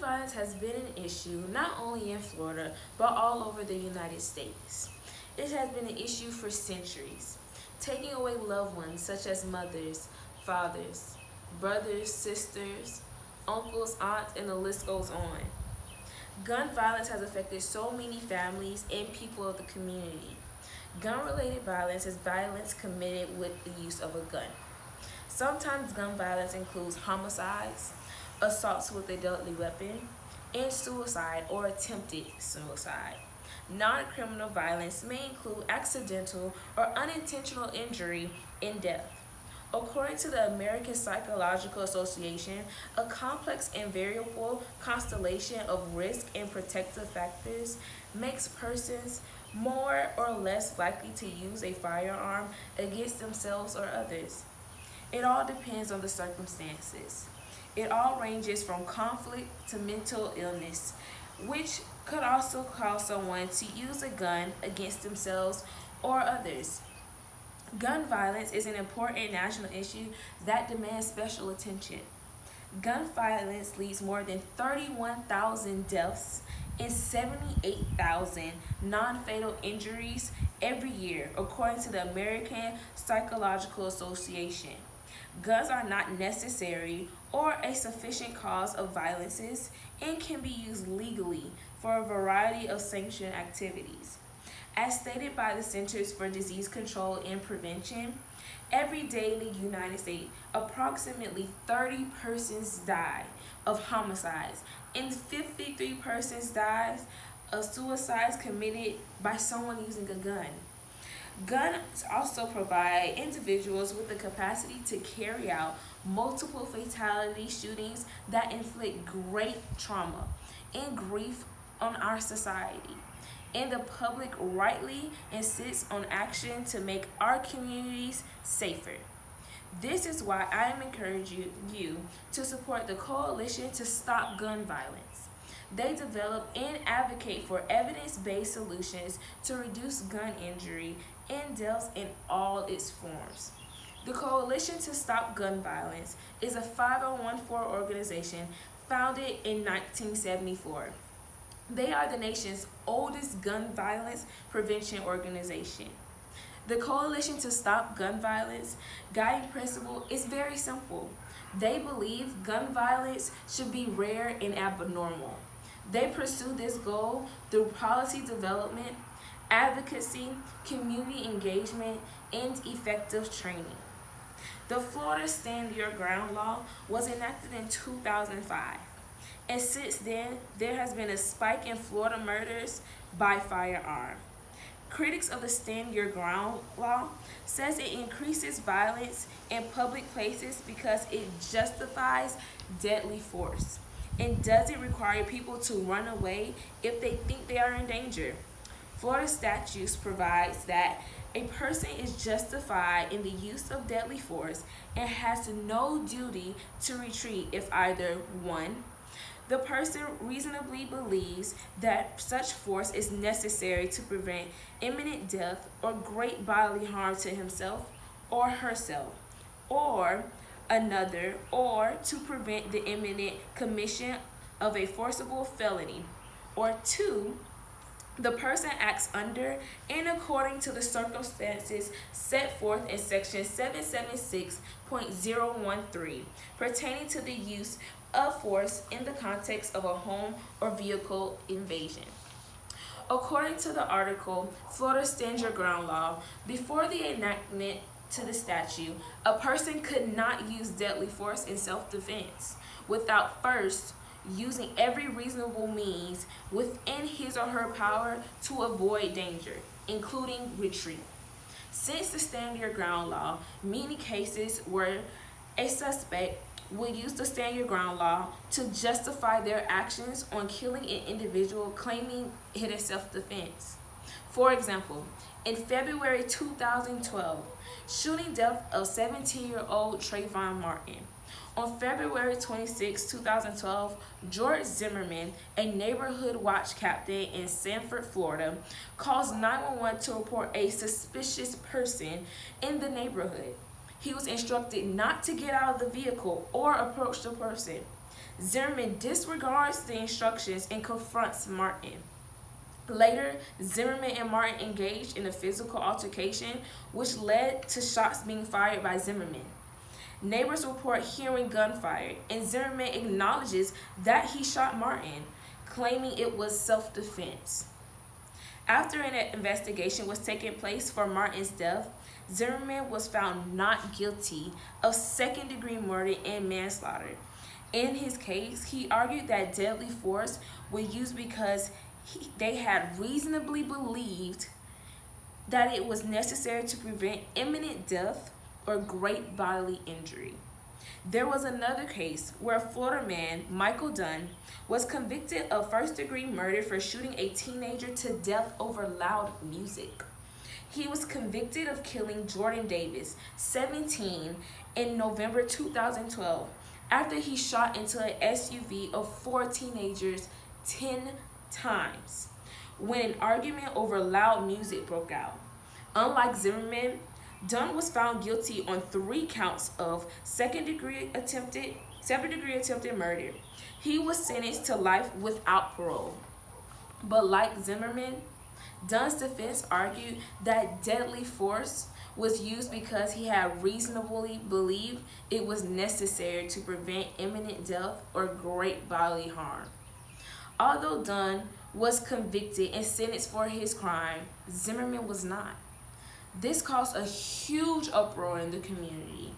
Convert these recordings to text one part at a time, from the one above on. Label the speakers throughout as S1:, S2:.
S1: violence has been an issue not only in Florida, but all over the United States. It has been an issue for centuries, taking away loved ones such as mothers, fathers, brothers, sisters, uncles, aunts, and the list goes on. Gun violence has affected so many families and people of the community. Gun-related violence is violence committed with the use of a gun. Sometimes gun violence includes homicides, assaults with a deadly weapon, and suicide or attempted suicide. Non-criminal violence may include accidental or unintentional injury and death. According to the American Psychological Association, a complex and variable constellation of risk and protective factors makes persons more or less likely to use a firearm against themselves or others. It all depends on the circumstances. It all ranges from conflict to mental illness, which could also cause someone to use a gun against themselves or others. Gun violence is an important national issue that demands special attention. Gun violence leads more than 31,000 deaths and 78,000 non-fatal injuries every year, according to the American Psychological Association. Guns are not necessary or a sufficient cause of violences and can be used legally for a variety of sanctioned activities. As stated by the Centers for Disease Control and Prevention, every day in the United States, approximately 30 persons die of homicides and 53 persons die of suicides committed by someone using a gun. Guns also provide individuals with the capacity to carry out multiple fatality shootings that inflict great trauma and grief on our society. And the public rightly insists on action to make our communities safer. This is why I am encouraging you to support the Coalition to Stop Gun Violence. They develop and advocate for evidence-based solutions to reduce gun injury and deaths in all its forms. The Coalition to Stop Gun Violence is a 5014 organization founded in 1974. They are the nation's oldest gun violence prevention organization. The Coalition to Stop Gun Violence guiding principle is very simple. They believe gun violence should be rare and abnormal. They pursue this goal through policy development, advocacy, community engagement, and effective training. The Florida Stand Your Ground law was enacted in 2005. And since then, there has been a spike in Florida murders by firearm. Critics of the Stand Your Ground law says it increases violence in public places because it justifies deadly force and doesn't require people to run away if they think they are in danger. Florida statutes provides that a person is justified in the use of deadly force and has no duty to retreat if either 1, the person reasonably believes that such force is necessary to prevent imminent death or great bodily harm to himself or herself, or another, or to prevent the imminent commission of a forcible felony, or 2, the person acts under and according to the circumstances set forth in section 776.013 pertaining to the use of force in the context of a home or vehicle invasion. According to the article, Florida Stand Your Ground law, before the enactment to the statute, a person could not use deadly force in self-defense without first using every reasonable means within his or her power to avoid danger, including retreat. Since the Stand Your Ground law, many cases where a suspect would use the Stand Your Ground law to justify their actions on killing an individual claiming it is self-defense. For example, in February 2012, shooting death of 17-year-old Trayvon Martin. On February 26, 2012, George Zimmerman, a neighborhood watch captain in Sanford, Florida, calls 911 to report a suspicious person in the neighborhood. He was instructed not to get out of the vehicle or approach the person. Zimmerman disregards the instructions and confronts Martin. Later, Zimmerman and Martin engaged in a physical altercation, which led to shots being fired by Zimmerman. Neighbors report hearing gunfire, and Zimmerman acknowledges that he shot Martin, claiming it was self-defense. After an investigation was taking place for Martin's death, Zimmerman was found not guilty of second-degree murder and manslaughter. In his case, he argued that deadly force was used because they had reasonably believed that it was necessary to prevent imminent death or great bodily injury. There was another case where a Florida man, Michael Dunn, was convicted of first-degree murder for shooting a teenager to death over loud music. He was convicted of killing Jordan Davis, 17, in November 2012 after he shot into an SUV of 4 teenagers 10 times when an argument over loud music broke out. Unlike Zimmerman, Dunn was found guilty on 3 counts of second-degree attempted murder. He was sentenced to life without parole. But like Zimmerman, Dunn's defense argued that deadly force was used because he had reasonably believed it was necessary to prevent imminent death or great bodily harm. Although Dunn was convicted and sentenced for his crime, Zimmerman was not. This caused a huge uproar in the community.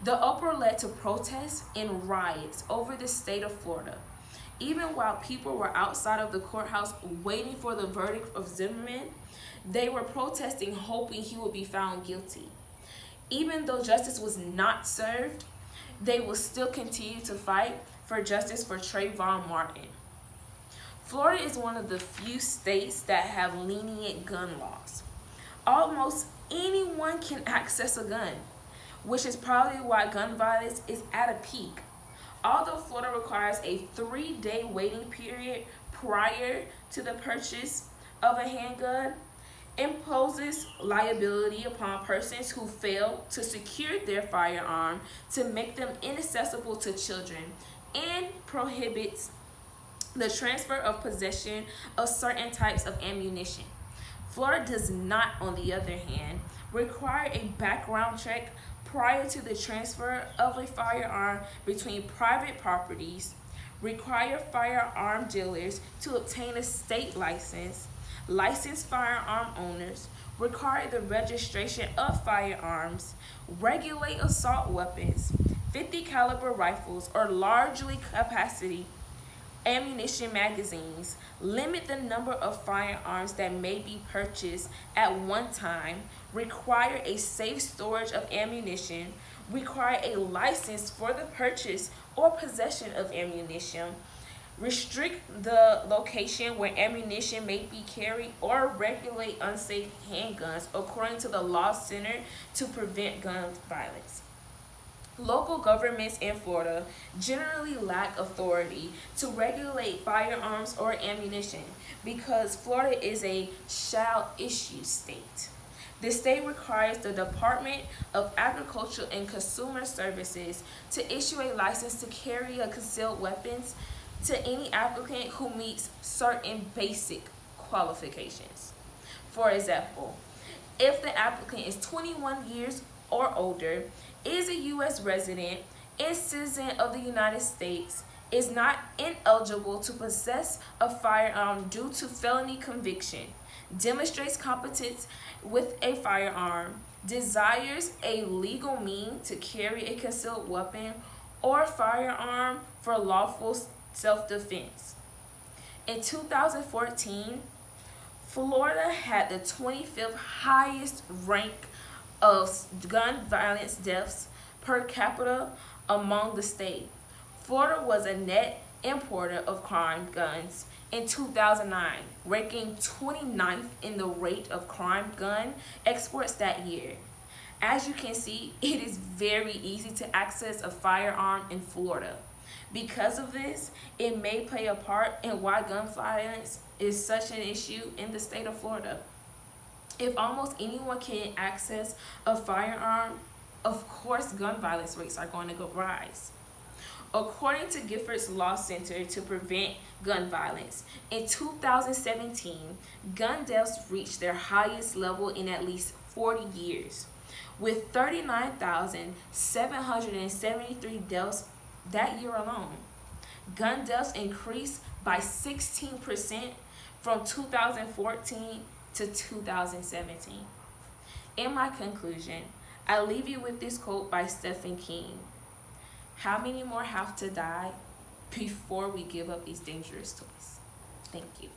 S1: The uproar led to protests and riots over the state of Florida. Even while people were outside of the courthouse waiting for the verdict of Zimmerman, they were protesting, hoping he would be found guilty. Even though justice was not served, they will still continue to fight for justice for Trayvon Martin. Florida is one of the few states that have lenient gun laws. Almost anyone can access a gun, which is probably why gun violence is at a peak. Although Florida requires a 3-day waiting period prior to the purchase of a handgun, imposes liability upon persons who fail to secure their firearm to make them inaccessible to children, and prohibits the transfer of possession of certain types of ammunition. Florida does not, on the other hand, require a background check prior to the transfer of a firearm between private properties, require firearm dealers to obtain a state license, licensed firearm owners, require the registration of firearms, regulate assault weapons, 50 caliber rifles or largely capacity ammunition magazines, limit the number of firearms that may be purchased at one time, require a safe storage of ammunition, require a license for the purchase or possession of ammunition, restrict the location where ammunition may be carried, or regulate unsafe handguns according to the Law Center to Prevent Gun Violence. Local governments in Florida generally lack authority to regulate firearms or ammunition because Florida is a shall issue state. The state requires the Department of Agriculture and Consumer Services to issue a license to carry a concealed weapons to any applicant who meets certain basic qualifications. For example, if the applicant is 21 years or older, is a U.S. resident, is citizen of the United States, is not ineligible to possess a firearm due to felony conviction, demonstrates competence with a firearm, desires a legal means to carry a concealed weapon or firearm for lawful self-defense. In 2014, Florida had the 25th highest rank of gun violence deaths per capita among the state. Florida was a net importer of crime guns in 2009, ranking 29th in the rate of crime gun exports that year. As you can see, it is very easy to access a firearm in Florida. Because of this, it may play a part in why gun violence is such an issue in the state of Florida. If almost anyone can access a firearm, of course gun violence rates are going to rise. According to Giffords Law Center to Prevent Gun Violence, in 2017, gun deaths reached their highest level in at least 40 years, with 39,773 deaths that year alone. Gun deaths increased by 16% from 2014 to 2017. In my conclusion, I leave you with this quote by Stephen King. How many more have to die before we give up these dangerous toys? Thank you.